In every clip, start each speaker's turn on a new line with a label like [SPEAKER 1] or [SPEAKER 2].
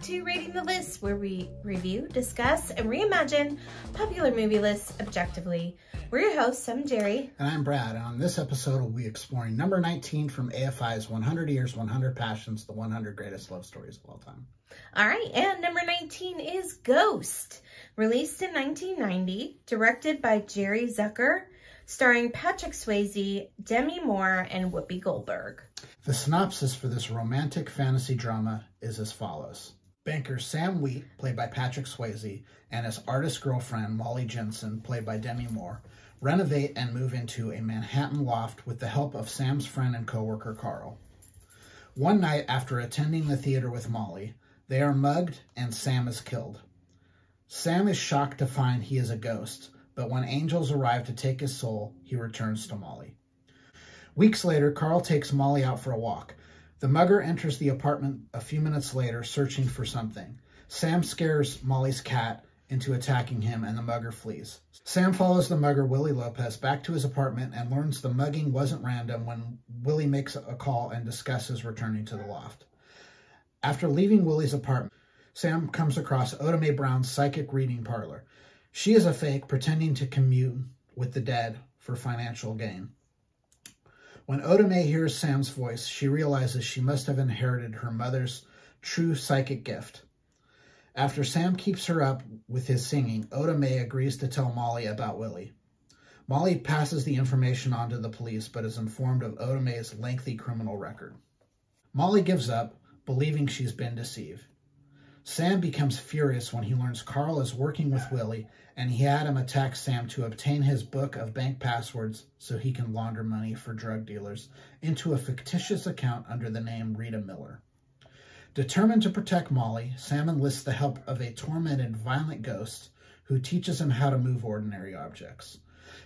[SPEAKER 1] back to Rating the List, where we review, discuss, and reimagine popular movie lists objectively. We're your hosts. I'm Jerry.
[SPEAKER 2] And I'm Brad. And on this episode, we'll be exploring number 19 from AFI's 100 Years, 100 Passions, the 100 Greatest Love Stories of All Time.
[SPEAKER 1] All right, and number 19 is Ghost, released in 1990, directed by Jerry Zucker, starring Patrick Swayze, Demi Moore, and Whoopi Goldberg.
[SPEAKER 2] The synopsis for this romantic fantasy drama is as follows. Banker Sam Wheat, played by Patrick Swayze, and his artist girlfriend, Molly Jensen, played by Demi Moore, renovate and move into a Manhattan loft with the help of Sam's friend and coworker, Carl. One night after attending the theater with Molly, they are mugged and Sam is killed. Sam is shocked to find he is a ghost, but when angels arrive to take his soul, he returns to Molly. Weeks later, Carl takes Molly out for a walk. The mugger enters the apartment a few minutes later, searching for something. Sam scares Molly's cat into attacking him, and the mugger flees. Sam follows the mugger, Willie Lopez, back to his apartment and learns the mugging wasn't random when Willie makes a call and discusses returning to the loft. After leaving Willie's apartment, Sam comes across Oda Mae Brown's psychic reading parlor. She is a fake, pretending to commune with the dead for financial gain. When Oda Mae hears Sam's voice, she realizes she must have inherited her mother's true psychic gift. After Sam keeps her up with his singing, Oda Mae agrees to tell Molly about Willie. Molly passes the information on to the police, but is informed of Oda Mae's lengthy criminal record. Molly gives up, believing she's been deceived. Sam becomes furious when he learns Carl is working with Willie, and he had him attack Sam to obtain his book of bank passwords so he can launder money for drug dealers into a fictitious account under the name Rita Miller. Determined to protect Molly, Sam enlists the help of a tormented, violent ghost who teaches him how to move ordinary objects.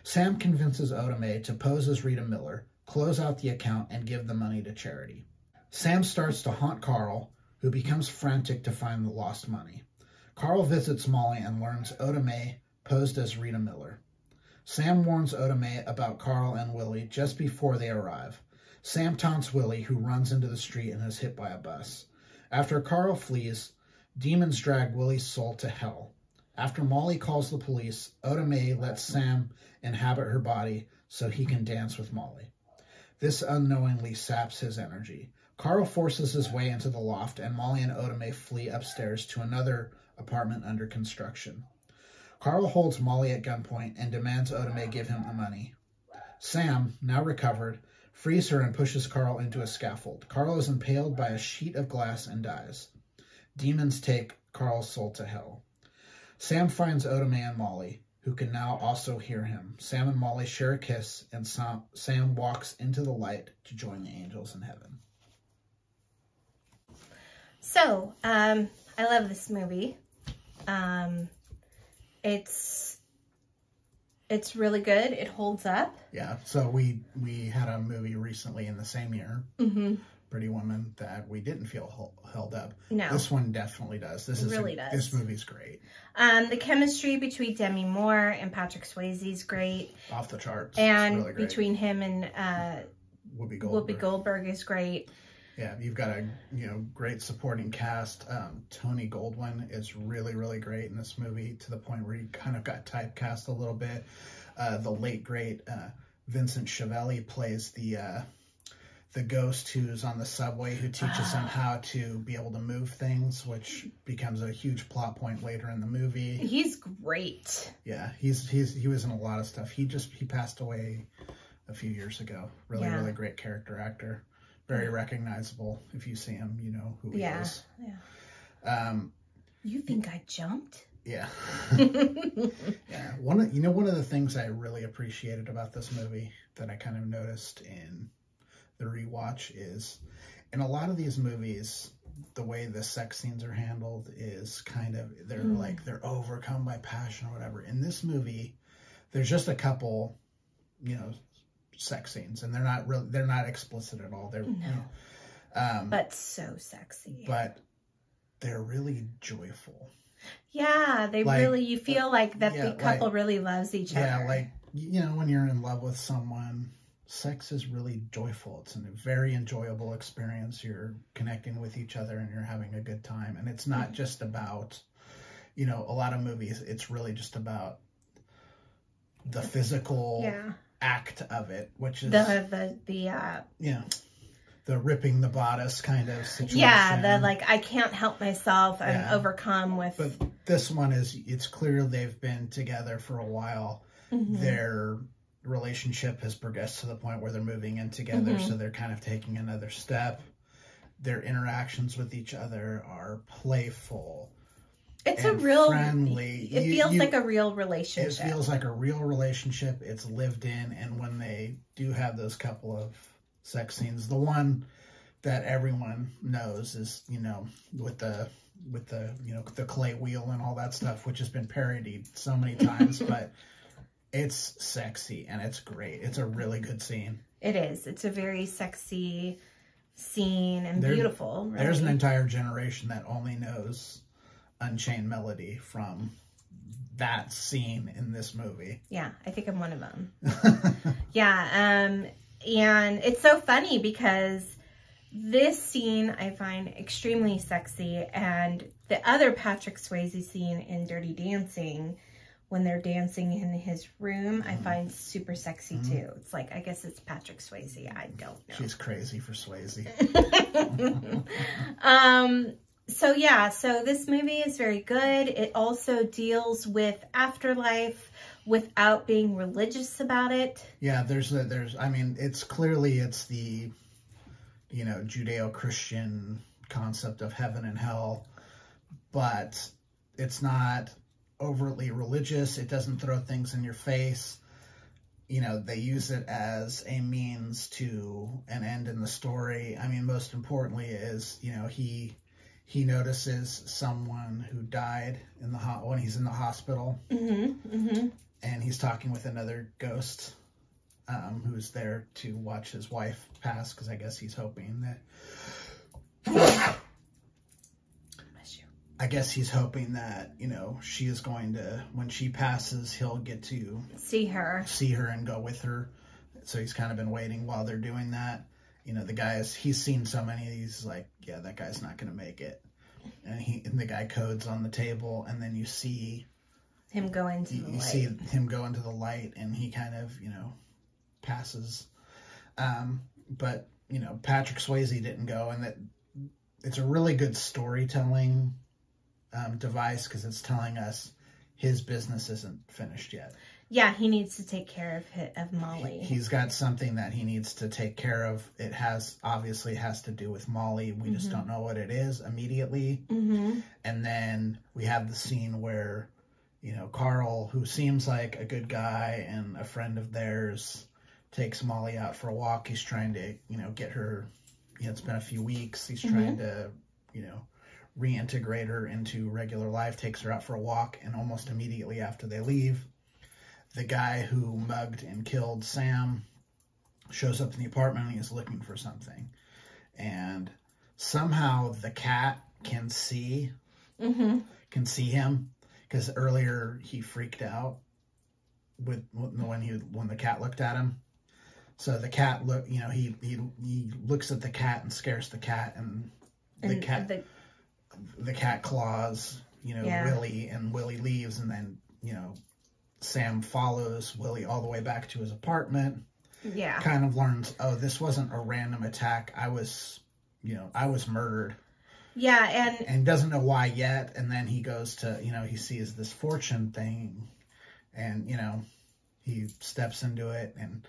[SPEAKER 2] Sam convinces Oda Mae to pose as Rita Miller, close out the account, and give the money to charity. Sam starts to haunt Carl, who becomes frantic to find the lost money. Carl visits Molly and learns Oda Mae posed as Rita Miller. Sam warns Oda Mae about Carl and Willie just before they arrive. Sam taunts Willie, who runs into the street and is hit by a bus. After Carl flees, demons drag Willie's soul to hell. After Molly calls the police, Oda Mae lets Sam inhabit her body so he can dance with Molly. This unknowingly saps his energy. Carl forces his way into the loft, and Molly and Oda Mae flee upstairs to another apartment under construction. Carl holds Molly at gunpoint and demands Oda Mae give him the money. Sam, now recovered, frees her and pushes Carl into a scaffold. Carl is impaled by a sheet of glass and dies. Demons take Carl's soul to hell. Sam finds Oda Mae and Molly, who can now also hear him. Sam and Molly share a kiss, and Sam walks into the light to join the angels in heaven.
[SPEAKER 1] So, I love this movie. It's really good. It holds up.
[SPEAKER 2] Yeah, so we had a movie recently in the same year, Pretty Woman, that we didn't feel held up. No. This one definitely does. This really does. This movie's great.
[SPEAKER 1] The chemistry between Demi Moore and Patrick Swayze is great.
[SPEAKER 2] Off the charts.
[SPEAKER 1] And
[SPEAKER 2] really great.
[SPEAKER 1] Between him and Whoopi Goldberg is great.
[SPEAKER 2] Yeah, you've got a great supporting cast. Tony Goldwyn is really, really great in this movie, to the point where he kind of got typecast a little bit. The late great Vincent Schiavelli plays the ghost who's on the subway, who teaches him how to be able to move things, which becomes a huge plot point later in the movie.
[SPEAKER 1] He's great.
[SPEAKER 2] Yeah, he was in a lot of stuff. He passed away a few years ago. Really, really great character actor. Very recognizable. If you see him, you know who he is. Yeah.
[SPEAKER 1] You think I jumped?
[SPEAKER 2] Yeah. Yeah. One of the things I really appreciated about this movie that I kind of noticed in the rewatch is, in a lot of these movies, the way the sex scenes are handled is kind of, they're overcome by passion or whatever. In this movie, there's just a couple, sex scenes, and they're not explicit at all.
[SPEAKER 1] But so sexy.
[SPEAKER 2] But they're really joyful.
[SPEAKER 1] Yeah, you feel like that the couple really loves each other.
[SPEAKER 2] Yeah, when you're in love with someone, sex is really joyful. It's a very enjoyable experience. You're connecting with each other and you're having a good time. And it's not just about, you know, a lot of movies, it's really just about the physical act of it, which is the ripping the bodice kind of situation.
[SPEAKER 1] Yeah, the like, I can't help myself. I'm overcome with.
[SPEAKER 2] But this one is, it's clear they've been together for a while. Their relationship has progressed to the point where they're moving in together, so they're kind of taking another step. Their interactions with each other are playful.
[SPEAKER 1] It's a real
[SPEAKER 2] friendly.
[SPEAKER 1] It feels like a real relationship.
[SPEAKER 2] It feels like a real relationship. It's lived in, and when they do have those couple of sex scenes, the one that everyone knows is, you know, with the you know, the clay wheel and all that stuff, which has been parodied so many times, but it's sexy and it's great. It's a really good scene.
[SPEAKER 1] It is. It's a very sexy scene and beautiful. Right?
[SPEAKER 2] There's an entire generation that only knows Unchained Melody from that scene in this movie.
[SPEAKER 1] Yeah, I think I'm one of them. And it's so funny because this scene I find extremely sexy, and the other Patrick Swayze scene in Dirty Dancing, when they're dancing in his room, I find super sexy too. It's like, I guess it's Patrick Swayze. I don't know.
[SPEAKER 2] She's crazy for Swayze.
[SPEAKER 1] So this movie is very good. It also deals with afterlife without being religious about it.
[SPEAKER 2] Yeah, I mean, it's the, you know, Judeo-Christian concept of heaven and hell, but it's not overtly religious. It doesn't throw things in your face. You know, they use it as a means to an end in the story. I mean, most importantly is, you know, he notices someone who died when he's in the hospital, and he's talking with another ghost who's there to watch his wife pass, because I guess he's hoping that you know, she is going to, when she passes, he'll get to see her and go with her. So he's kind of been waiting while they're doing that. You know, he's seen so many of these, like, yeah, that guy's not going to make it. And the guy codes on the table, and then you see
[SPEAKER 1] him go into the light.
[SPEAKER 2] You see him go into the light, and he kind of, you know, passes. But, you know, Patrick Swayze didn't go, and that it's a really good storytelling device, because it's telling us his business isn't finished yet.
[SPEAKER 1] Yeah, he needs to take care of Molly.
[SPEAKER 2] He's got something that he needs to take care of. It obviously has to do with Molly. We just don't know what it is immediately. And then we have the scene where, you know, Carl, who seems like a good guy and a friend of theirs, takes Molly out for a walk. He's trying to, you know, get her, you know, it's been a few weeks. He's trying to, you know, reintegrate her into regular life, takes her out for a walk, and almost immediately after they leave, the guy who mugged and killed Sam shows up in the apartment and he's looking for something. And somehow the cat can see him, because earlier he freaked out when the cat looked at him. So the cat he looks at the cat and scares the cat, and the cat claws, you know, Willie, and Willie leaves, and then, you know, Sam follows Willie all the way back to his apartment. Yeah. Kind of learns, oh, this wasn't a random attack. I was murdered.
[SPEAKER 1] Yeah,
[SPEAKER 2] and doesn't know why yet. And then he goes to, you know, he sees this fortune thing, and, you know, he steps into it, and,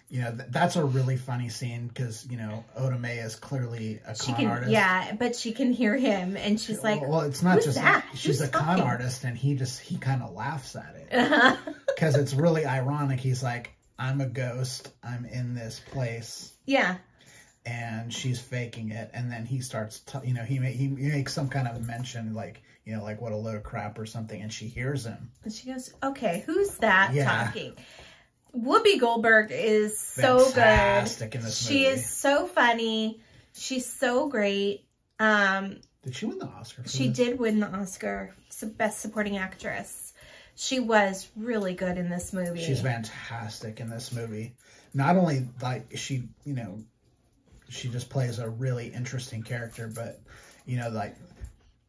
[SPEAKER 2] you know, that's a really funny scene, because, you know, Oda Mae is clearly a con artist.
[SPEAKER 1] Yeah, but she can hear him, and she's like,
[SPEAKER 2] well, it's not just that. She's a con artist, and he kind of laughs at it. Because it's really ironic. He's like, I'm a ghost. I'm in this place. Yeah. And she's faking it. And then he starts, you know, he makes some kind of mention, like, you know, like, what a load of crap or something. And she hears him. And she goes, okay, who's that talking? Whoopi Goldberg is so fantastic in this movie. She is so funny. She's so great. Did she win the Oscar for this?
[SPEAKER 1] She did win the Oscar. Best Supporting Actress. She was really good in this movie.
[SPEAKER 2] She's fantastic in this movie. Not only like she, you know, she just plays a really interesting character, but you know, like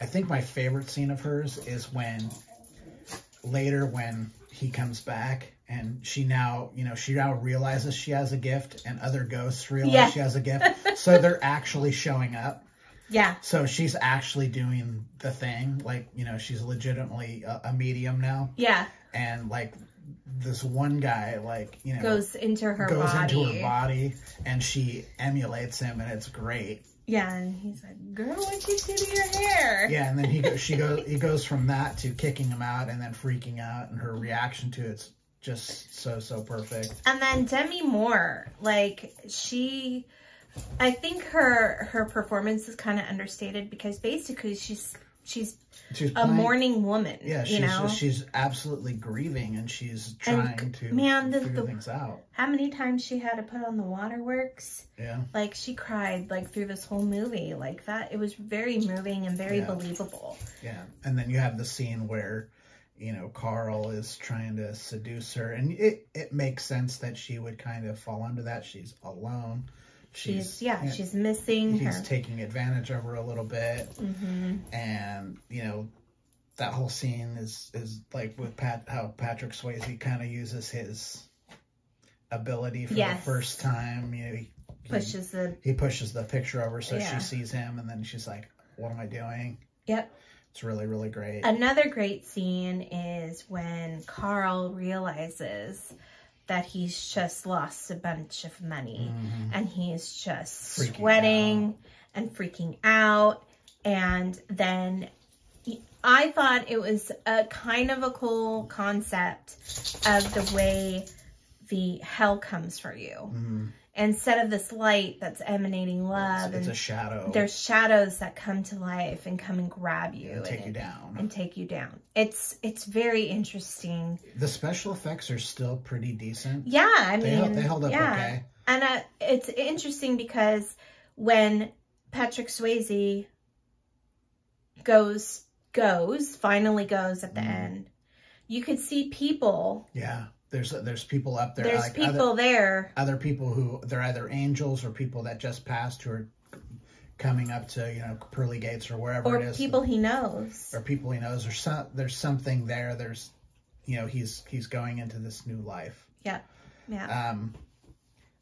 [SPEAKER 2] I think my favorite scene of hers is when later when he comes back and she now realizes she has a gift and other ghosts realize she has a gift. So they're actually showing up.
[SPEAKER 1] Yeah.
[SPEAKER 2] So she's actually doing the thing. Like, you know, she's legitimately a medium now.
[SPEAKER 1] Yeah.
[SPEAKER 2] And like this one guy, like, you know,
[SPEAKER 1] goes into her body and she emulates him and it's great. Yeah, and he's like, girl, what'd you do to your hair?
[SPEAKER 2] Yeah, and then he goes from that to kicking him out and then freaking out, and her reaction to it's just so perfect.
[SPEAKER 1] And then Demi Moore, like I think her performance is kind of understated because basically she's a mourning woman.
[SPEAKER 2] Yeah, she's absolutely grieving and she's trying to figure things out.
[SPEAKER 1] How many times she had to put on the waterworks?
[SPEAKER 2] Yeah.
[SPEAKER 1] Like she cried like through this whole movie like that. It was very moving and very believable.
[SPEAKER 2] Yeah. And then you have the scene where, you know, Carl is trying to seduce her and it makes sense that she would kind of fall under that. She's alone.
[SPEAKER 1] She's missing.
[SPEAKER 2] He's taking advantage of her a little bit, and you know that whole scene is like with how Patrick Swayze kind of uses his ability for the first time. You know, he pushes the picture over so she sees him, and then she's like, "What am I doing?"
[SPEAKER 1] Yep.
[SPEAKER 2] It's really great.
[SPEAKER 1] Another great scene is when Carl realizes that he's just lost a bunch of money and he's just sweating and freaking out. And then I thought it was a kind of a cool concept of the way the hell comes for you. Instead of this light that's emanating love,
[SPEAKER 2] it's a shadow.
[SPEAKER 1] There's shadows that come to life and come and grab you
[SPEAKER 2] and take you down.
[SPEAKER 1] And take you down. It's very interesting.
[SPEAKER 2] The special effects are still pretty decent.
[SPEAKER 1] Yeah, I mean,
[SPEAKER 2] they held up okay.
[SPEAKER 1] And it's interesting because when Patrick Swayze finally goes at the end, you could see people.
[SPEAKER 2] Yeah. There's people up there.
[SPEAKER 1] There's like people there.
[SPEAKER 2] Other people who they're either angels or people that just passed who are coming up to, you know, pearly gates or wherever it is.
[SPEAKER 1] Or people he knows.
[SPEAKER 2] Or people he knows. There's something there. There's, you know, he's going into this new life.
[SPEAKER 1] Yeah. Yeah.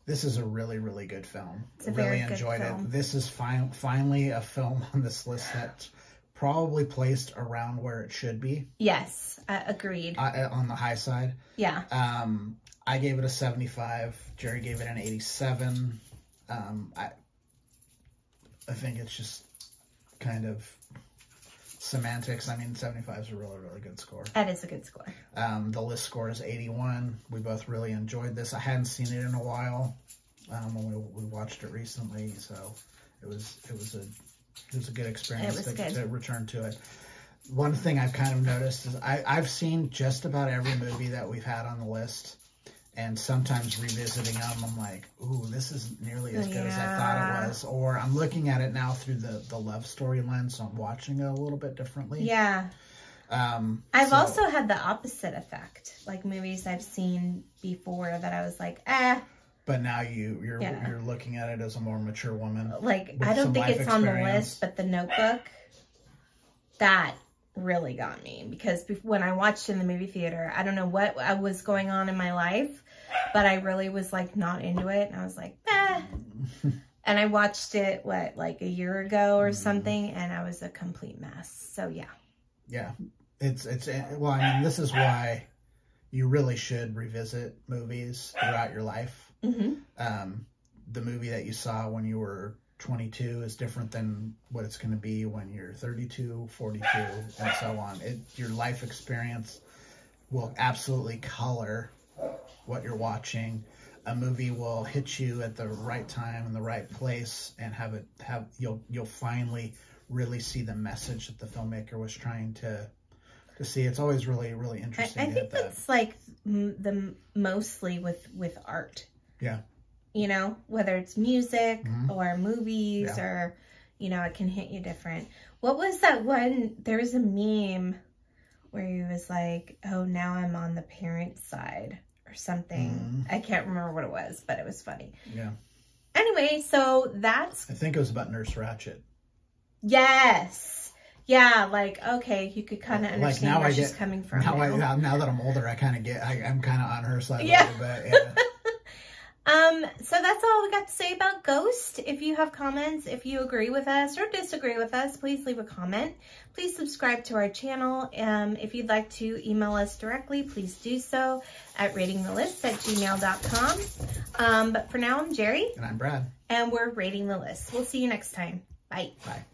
[SPEAKER 2] This is a really good film.
[SPEAKER 1] It's a very good film.
[SPEAKER 2] Really enjoyed it. This is finally a film on this list that's probably placed around where it should be.
[SPEAKER 1] Yes, agreed.
[SPEAKER 2] On the high side.
[SPEAKER 1] Yeah.
[SPEAKER 2] I gave it a 75. Jerry gave it an 87. I think it's just kind of semantics. I mean, 75 is a really good score.
[SPEAKER 1] That is a good score.
[SPEAKER 2] The list score is 81. We both really enjoyed this. I hadn't seen it in a while when we watched it recently, so it was a good experience to return to it. One thing I've kind of noticed is I've seen just about every movie that we've had on the list, and sometimes revisiting them, I'm like, ooh, this isn't nearly as good as I thought it was. Or I'm looking at it now through the love story lens, so I'm watching it a little bit differently.
[SPEAKER 1] Yeah. I've also had the opposite effect. Like movies I've seen before that I was like, eh.
[SPEAKER 2] But now you're looking at it as a more mature woman.
[SPEAKER 1] Like, I don't think it's on the list, but The Notebook, that really got me. Because when I watched it in the movie theater, I don't know what was going on in my life, but I really was like not into it. And I was like, eh. And I watched it, like a year ago or something, and I was a complete mess. So, yeah.
[SPEAKER 2] Yeah. Well, I mean, this is why you really should revisit movies throughout your life. The movie that you saw when you were 22 is different than what it's going to be when you're 32, 42, and so on. Your life experience will absolutely color what you're watching. A movie will hit you at the right time in the right place, and you'll finally really see the message that the filmmaker was trying to see. It's always really interesting.
[SPEAKER 1] I think that's like mostly with art.
[SPEAKER 2] Yeah.
[SPEAKER 1] You know, whether it's music or movies or, you know, it can hit you different. What was that one? There was a meme where he was like, oh, now I'm on the parent side or something. I can't remember what it was, but it was funny.
[SPEAKER 2] Yeah.
[SPEAKER 1] Anyway, so that's...
[SPEAKER 2] I think it was about Nurse Ratched.
[SPEAKER 1] Yes. Yeah, like, okay, you could kind of understand
[SPEAKER 2] now
[SPEAKER 1] where
[SPEAKER 2] I
[SPEAKER 1] she's
[SPEAKER 2] get,
[SPEAKER 1] coming from.
[SPEAKER 2] Now that I'm older, I kind of get, I'm kind of on her side
[SPEAKER 1] Yeah.
[SPEAKER 2] a little bit. Yeah.
[SPEAKER 1] So that's all we got to say about Ghost. If you have comments, if you agree with us or disagree with us, please leave a comment. Please subscribe to our channel. If you'd like to email us directly, please do so at ratingthelist@gmail.com. But for now, I'm Jerry.
[SPEAKER 2] And I'm Brad.
[SPEAKER 1] And we're Rating the List. We'll see you next time. Bye.
[SPEAKER 2] Bye.